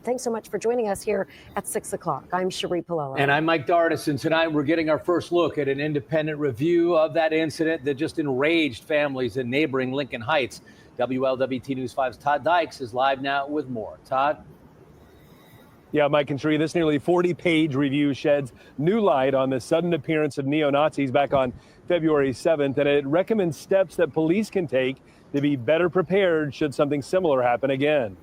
Thanks so much for joining us here at 6 o'clock. I'm Cherie Palella. And I'm Mike Dardis, and tonight we're getting our first look at an independent review of that incident that just enraged families in neighboring Lincoln Heights. WLWT News 5's Todd Dykes is live now with more. Todd? Yeah, Mike and Cherie, this nearly 40-page review sheds new light on the sudden appearance of neo-Nazis back on February 7th, and it recommends steps that police can take to be better prepared should something similar happen again.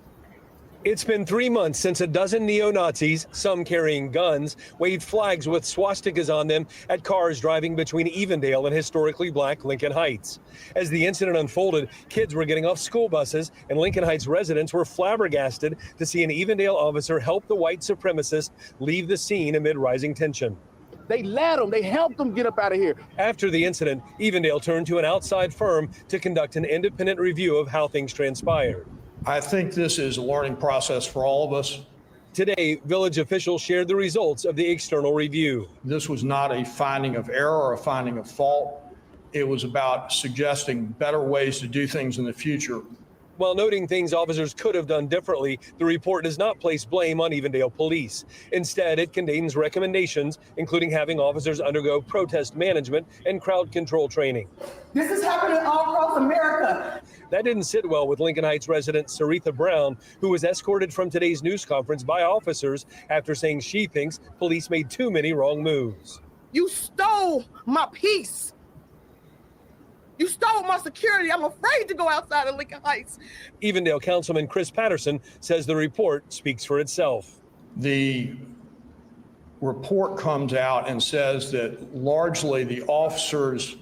It's been 3 months since a dozen neo-Nazis, some carrying guns, waved flags with swastikas on them at cars driving between Evendale and historically black Lincoln Heights. As the incident unfolded, kids were getting off school buses, and Lincoln Heights residents were flabbergasted to see an Evendale officer help the white supremacist leave the scene amid rising tension. They led them. They helped them get up out of here. After the incident, Evendale turned to an outside firm to conduct an independent review of how things transpired. I think this is a learning process for all of us. Today, village officials shared the results of the external review. This was not a finding of error or a finding of fault. It was about suggesting better ways to do things in the future. While noting things officers could have done differently, the report does not place blame on Evendale police. Instead, it contains recommendations, including having officers undergo protest management and crowd control training. This is happening all across America. That didn't sit well with Lincoln Heights resident Saritha Brown, who was escorted from today's news conference by officers after saying she thinks police made too many wrong moves. You stole my peace. You stole my security. I'm afraid to go outside of Lincoln Heights. Evendale Councilman Chris Patterson says the report speaks for itself. The report comes out and says that largely the officers,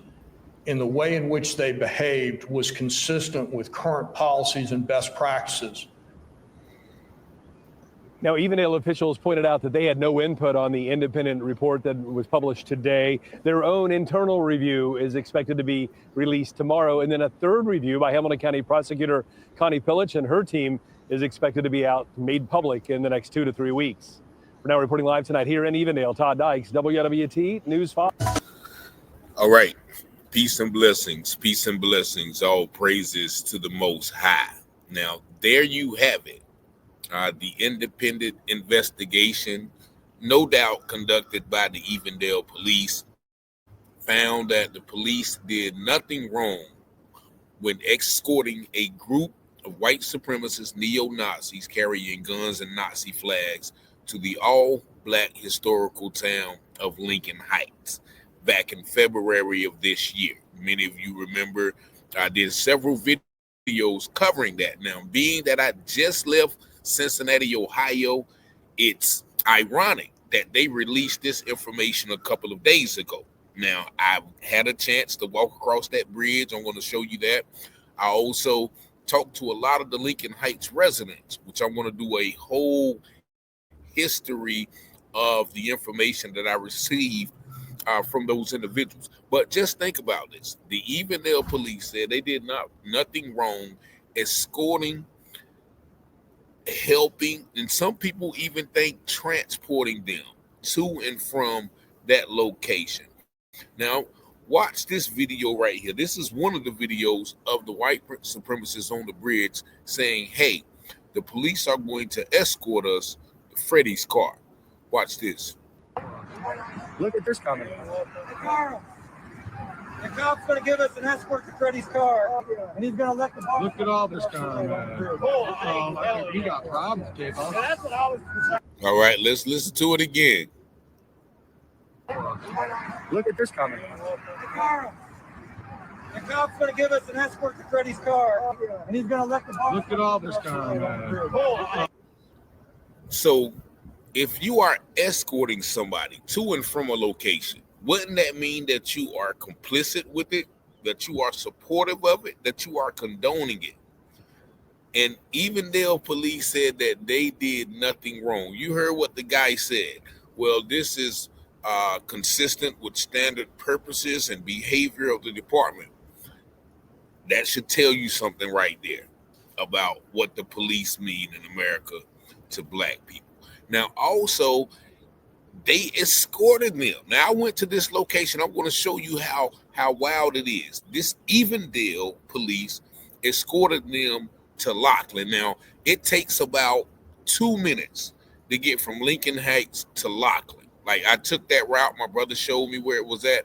in the way in which they behaved, was consistent with current policies and best practices. Now, Evendale officials pointed out that they had no input on the independent report that was published today. Their own internal review is expected to be released tomorrow, and then a third review by Hamilton County Prosecutor Connie Pillich and her team is expected to be made public in the next 2 to 3 weeks. We're now reporting live tonight here in Evendale. Todd Dykes, WLWT News 5. All right. Peace and blessings. All praises to the Most High. Now, there you have it. The independent investigation, no doubt conducted by the Evendale police, found that the police did nothing wrong when escorting a group of white supremacist neo-Nazis carrying guns and Nazi flags to the all-black historical town of Lincoln Heights back in February of this year. Many of you remember I did several videos covering that. Now, being that I just left Cincinnati, Ohio, it's ironic that they released this information a couple of days ago. Now, I've had a chance to walk across that bridge. I'm going to show you that. I also talked to a lot of the Lincoln Heights residents, which I'm going to do a whole history of the information that I received from those individuals. But just think about this. The Evendale police said they did nothing wrong escorting, helping, and some people even think transporting them to and from that location. Now, watch this video right here. This is one of the videos of the white supremacists on the bridge saying, hey, the police are going to escort us to Freddie's car. Watch this. Look at this comment. Carl, the cop's going to give us an escort to Freddie's car, and he's going to let the bar. Look at all this comment. I think you got problems, Dave. That's what I was. All right, let's listen to it again. Look at this comment. Carl, the cop's going to give us an escort to Freddie's car, and he's going to let the bar. Look at all this comment. So, if you are escorting somebody to and from a location, wouldn't that mean that you are complicit with it, that you are supportive of it, that you are condoning it? And Evendale police said that they did nothing wrong. You heard what the guy said. Well, this is consistent with standard purposes and behavior of the department. That should tell you something right there about what the police mean in America to black people. Now, also, they escorted them. Now, I went to this location. I'm going to show you how wild it is. This Evendale police escorted them to Lachlan. Now, it takes about 2 minutes to get from Lincoln Heights to Lockland. Like, I took that route. My brother showed me where it was at.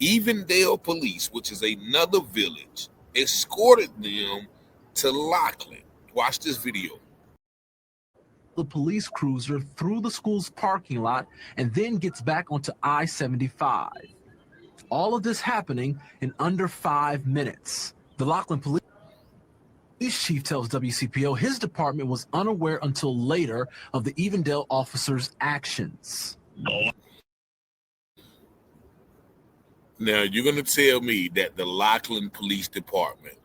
Evendale Police, which is another village, escorted them to Lockland. Watch this video. The police cruiser through the school's parking lot and then gets back onto I-75. All of this happening in under 5 minutes. The Lockland police chief tells WCPO his department was unaware until later of the Evendale officers' actions. Now, you're going to tell me that the Lockland Police Department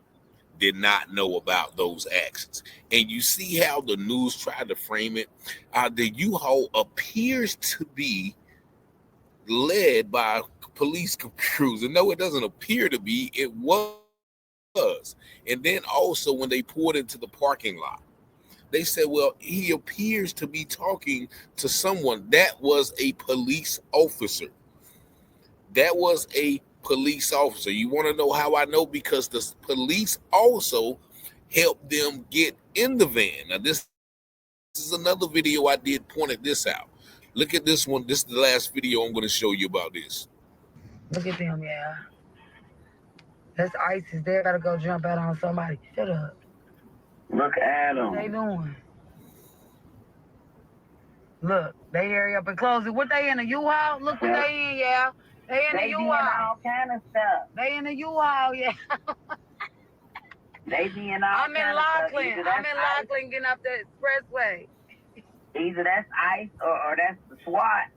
did not know about those actions. And you see how the news tried to frame it. The U-Haul appears to be led by a police cruiser. No, it doesn't appear to be. It was. And then also when they pulled into the parking lot, they said, well, he appears to be talking to someone. That was a police officer. That was a police officer. You want to know how I know? Because the police also helped them get in the van. Now, this is another video I did pointed this out. Look at this one. This is the last video I'm going to show you about this. Look at them, yeah. That's ISIS. They gotta go jump out on somebody. Shut up. Look at them. What they doing? Look, they hurry up and close it. What they in, a U-Haul? Look what they in, yeah. They in a They doing U-Haul. all kind of stuff. They in a U-Haul, yeah. They doing all I'm in kind of stuff. Lockland. I'm in Lockland getting up the expressway. Either that's ICE or that's the SWAT.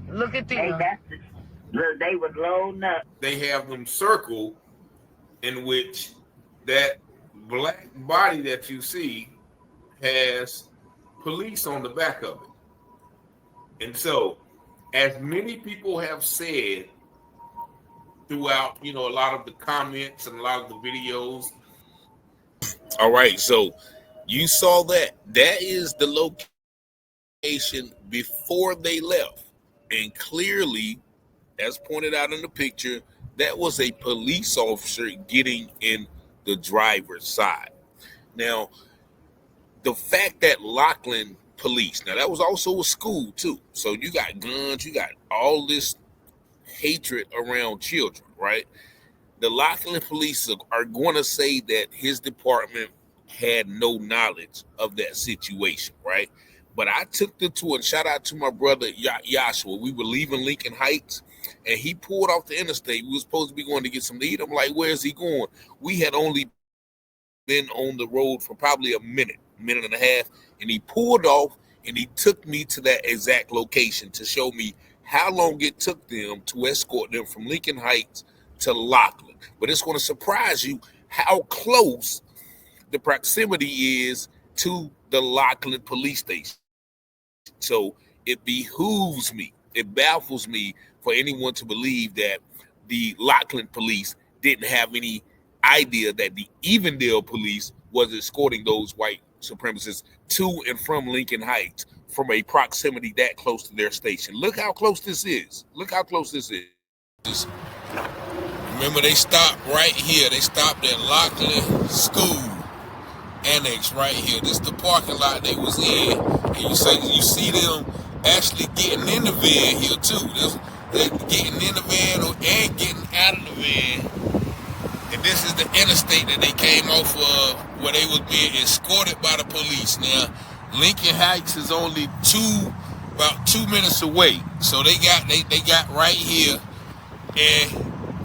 Look at Hey, them. look, they was loading up. They have them circled in which that black body that you see has police on the back of it. And so, as many people have said throughout, a lot of the comments and a lot of the videos. All right, so you saw that. That is the location before they left. And clearly, as pointed out in the picture, that was a police officer getting in the driver's side. Now, the fact that Lockland Police, now that was also a school too. So you got guns, you got all this hatred around children, right? The Lockland Police are going to say that his department had no knowledge of that situation, right? But I took the tour, and shout out to my brother Joshua. We were leaving Lincoln Heights, and he pulled off the interstate. We were supposed to be going to get some to eat. I'm like, where's he going? We had only been on the road for probably a minute and a half, and he pulled off, and he took me to that exact location to show me how long it took them to escort them from Lincoln Heights to Lockland. But it's going to surprise you how close the proximity is to the Lockland police station. So it behooves me, it baffles me for anyone to believe that the Lockland police didn't have any idea that the Evendale police was escorting those white supremacists to and from Lincoln Heights from a proximity that close to their station. Look how close this is. Look how close this is. Remember, they stopped right here. They stopped at Lockland School Annex right here. This is the parking lot they was in. And you see them actually getting in the van here too. They're getting in the van and getting out of the van. And this is the interstate that they came off of where they was being escorted by the police. Now, Lincoln Heights is only about 2 minutes away. So they got right here. And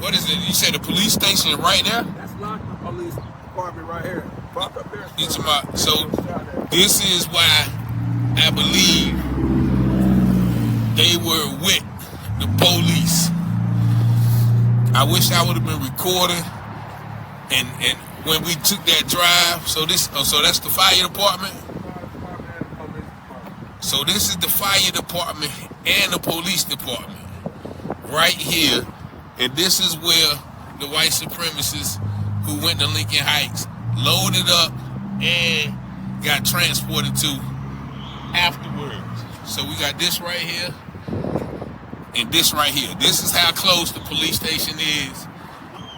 what is it? You said the police station is right there? That's Lockland Police Department right here. Pop up there. So this is why I believe they were with the police. I wish I would have been recording. And when we took that drive, so that's the fire department. So this is the fire department and the police department right here. And this is where the white supremacists who went to Lincoln Heights loaded up and got transported to afterwards. So we got this right here and this right here. This is how close the police station is.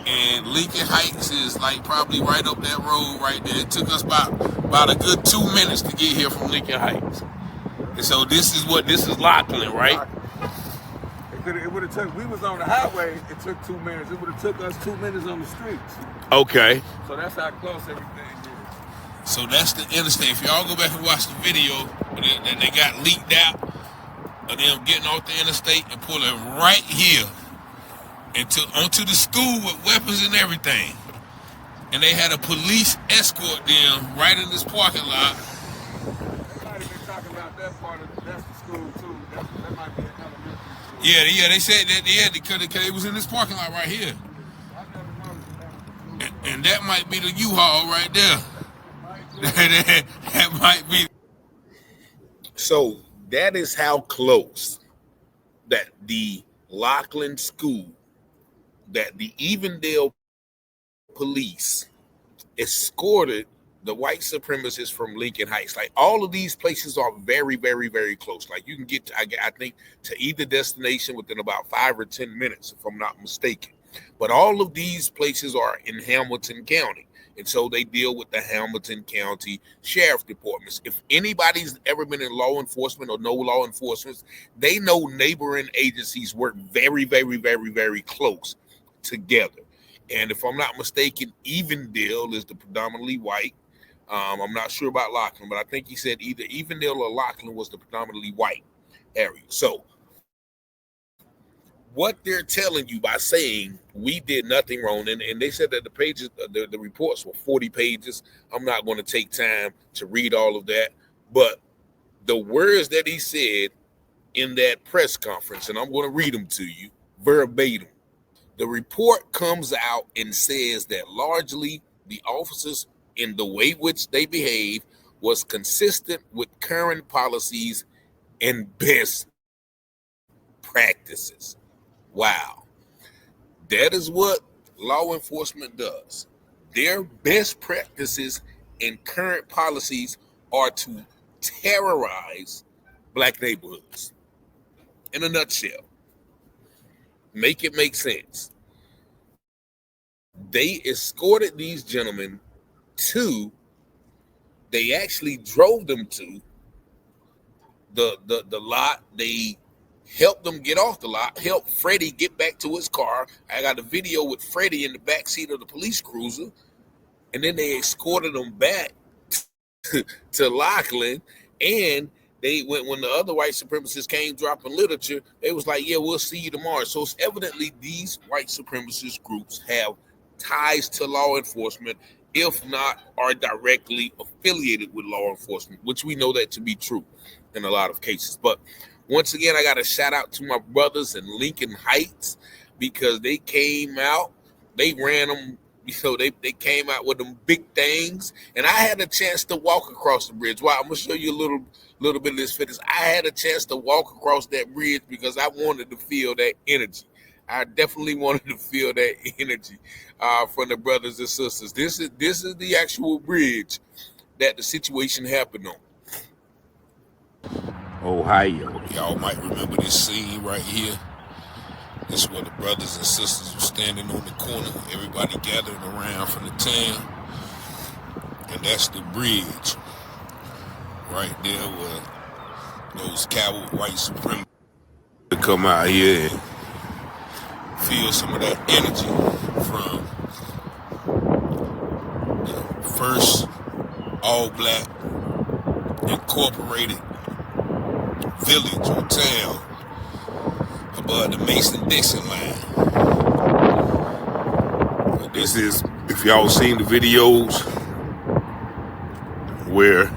And Lincoln Heights is like probably right up that road right there. It took us about about a good 2 minutes to get here from Lincoln Heights. And so this is Lockland, right? It would have took, we was on the highway, it took 2 minutes. It would have took us 2 minutes on the streets. Okay. So that's how close everything is. So that's the interstate. If y'all go back and watch the video, that they got leaked out of them getting off the interstate and pulling right here onto the school with weapons and everything. And they had a police escort them right in this parking lot. They might have been talking about that part of that's the school too. That might be an elementary school. Yeah, they said that because it was in this parking lot right here. And that might be the U-Haul right there. that might be. So that is how close that the Lockland school, that the Evendale police escorted the white supremacists from Lincoln Heights. Like, all of these places are very, very, very close. Like, you can get, I think, to either destination within about 5 or 10 minutes, if I'm not mistaken. But all of these places are in Hamilton County. And so they deal with the Hamilton County Sheriff Departments. If anybody's ever been in law enforcement or know law enforcement, they know neighboring agencies work very, very, very, very close together. And if I'm not mistaken, Evendale is the predominantly white. I'm not sure about Lockland, but I think he said either Evendale or Lockland was the predominantly white area. So what they're telling you by saying we did nothing wrong, and they said that the pages, the reports were 40 pages. I'm not going to take time to read all of that, but the words that he said in that press conference, and I'm going to read them to you verbatim. The report comes out and says that largely the officers, in the way which they behave, was consistent with current policies and best practices. Wow. That is what law enforcement does. Their best practices and current policies are to terrorize black neighborhoods. In a nutshell. Make it make sense. They escorted these gentlemen they actually drove them to the lot. They helped them get off the lot, helped Freddie get back to his car. I got a video with Freddie in the back seat of the police cruiser. And then they escorted them back to Lockland. And they when the other white supremacists came dropping literature, they was like, yeah, we'll see you tomorrow. So it's evidently these white supremacist groups have ties to law enforcement, if not are directly affiliated with law enforcement, which we know that to be true in a lot of cases. But once again, I got to shout out to my brothers in Lincoln Heights, because they came out, they ran them, they came out with them big things. And I had a chance to walk across the bridge. Well, I'm going to show you a little bit of this fitness. I had a chance to walk across that bridge because I wanted to feel that energy. I definitely wanted to feel that energy from the brothers and sisters. This is the actual bridge that the situation happened on. Ohio. Y'all might remember this scene right here. This is where the brothers and sisters were standing on the corner, everybody gathering around from the town. And that's the bridge right there where those coward white supremacists come out here and feel some of that energy from the first all-black incorporated village or town above the Mason-Dixon line. This is, if y'all seen the videos where,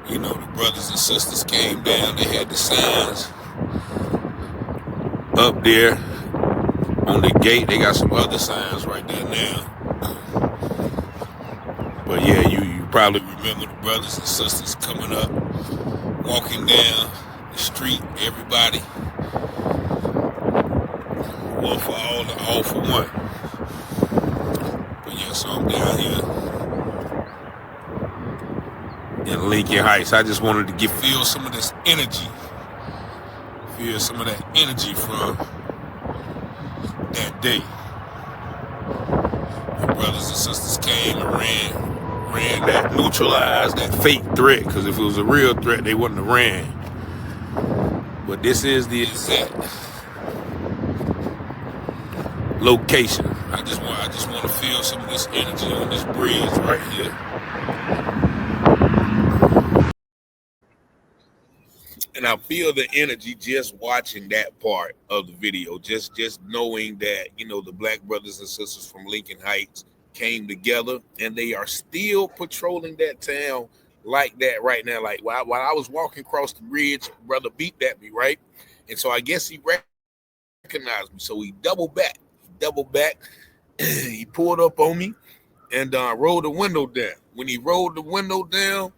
the brothers and sisters came down, they had the signs up there on the gate. They got some other signs right there now. But yeah, you probably remember the brothers and sisters coming up, walking down the street, everybody. One for all, all for one. But yeah, so I'm down here in Lincoln Heights. I just wanted to feel some of this energy. Feel some of that energy from that day. My brothers and sisters came and ran that, neutralized that fake threat, because if it was a real threat, they wouldn't have ran. But this is the exact location. I just want to feel some of this energy on this bridge right here. And I feel the energy just watching that part of the video, just knowing that, you know, the black brothers and sisters from Lincoln Heights came together and they are still patrolling that town like that right now. Like while I was walking across the bridge, brother beeped at me, right? And so I guess he recognized me. So he doubled back. He pulled up on me and rolled the window down. When he rolled the window down,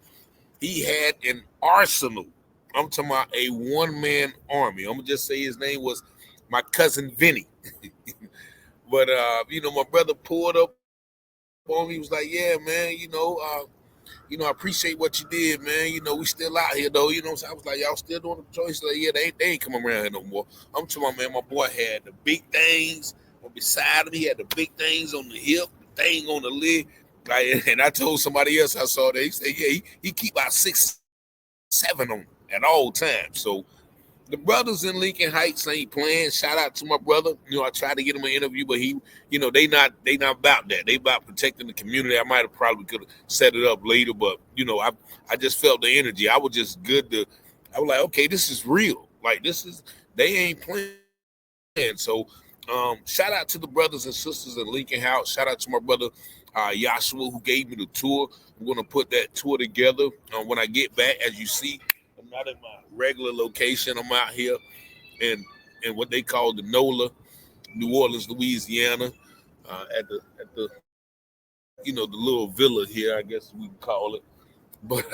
he had an arsenal. I'm talking about a one-man army. I'm gonna just say his name was my cousin Vinny. But you know, my brother pulled up on me. He was like, "Yeah, man, I appreciate what you did, man. You know, we still out here though. You know, so I was like, y'all still doing the patrol?" He's like, "Yeah, they ain't coming around here no more." I'm talking about, man, my boy had the big things on beside him. He had the big things on the hip, the thing on the leg. Like, and I told somebody else I saw that. He said, "Yeah, he keep about 6, 7 on him at all times." So the brothers in Lincoln Heights ain't playing. Shout out to my brother. You know, I tried to get him an interview, but he, you know, they not about that. They about protecting the community. I might have probably could have set it up later, but you know, I just felt the energy. I was just good to. I was like, okay, this is real. Like they ain't playing. So, shout out to the brothers and sisters in Lincoln House. Shout out to my brother Yashua, who gave me the tour. I'm gonna put that tour together when I get back. As you see, I'm not in my regular location. I'm out here in what they call the NOLA, New Orleans, Louisiana, at the the little villa here, I guess we can call it. But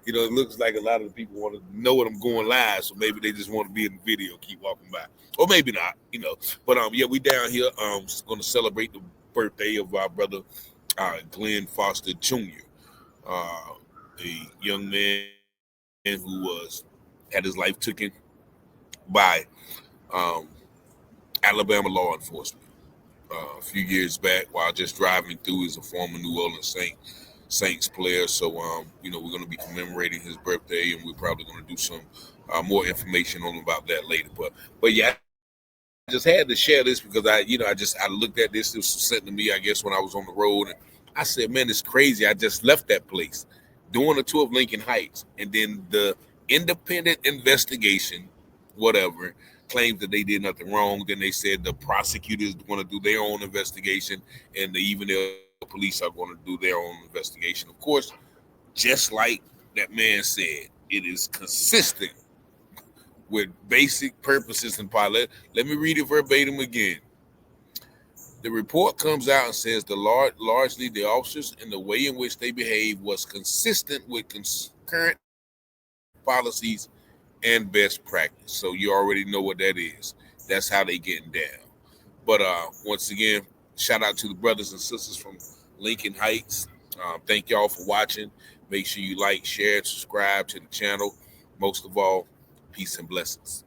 it looks like a lot of the people want to know what I'm going live, so maybe they just want to be in the video, keep walking by, or maybe not, But yeah, we down here going to celebrate the birthday of our brother Glenn Foster Jr., a young man who had his life taken by Alabama law enforcement a few years back while just driving through as a former New Orleans Saints player. So, we're going to be commemorating his birthday, and we're probably going to do some more information on about that later. But yeah, I just had to share this because I looked at this. It was sent to me, I guess, when I was on the road, and I said, man, it's crazy. I just left that place doing a tour of Lincoln Heights, and then the independent investigation, whatever, claimed that they did nothing wrong. Then they said the prosecutors want to do their own investigation, and the police are going to do their own investigation. Of course, just like that man said, it is consistent with basic purposes and pilot. Let me read it verbatim again. The report comes out and says largely the officers and the way in which they behaved was consistent with current policies and best practice. So you already know what that is. That's how they getting down. But once again, shout out to the brothers and sisters from Lincoln Heights. Thank y'all for watching. Make sure you like, share, and subscribe to the channel. Most of all, peace and blessings.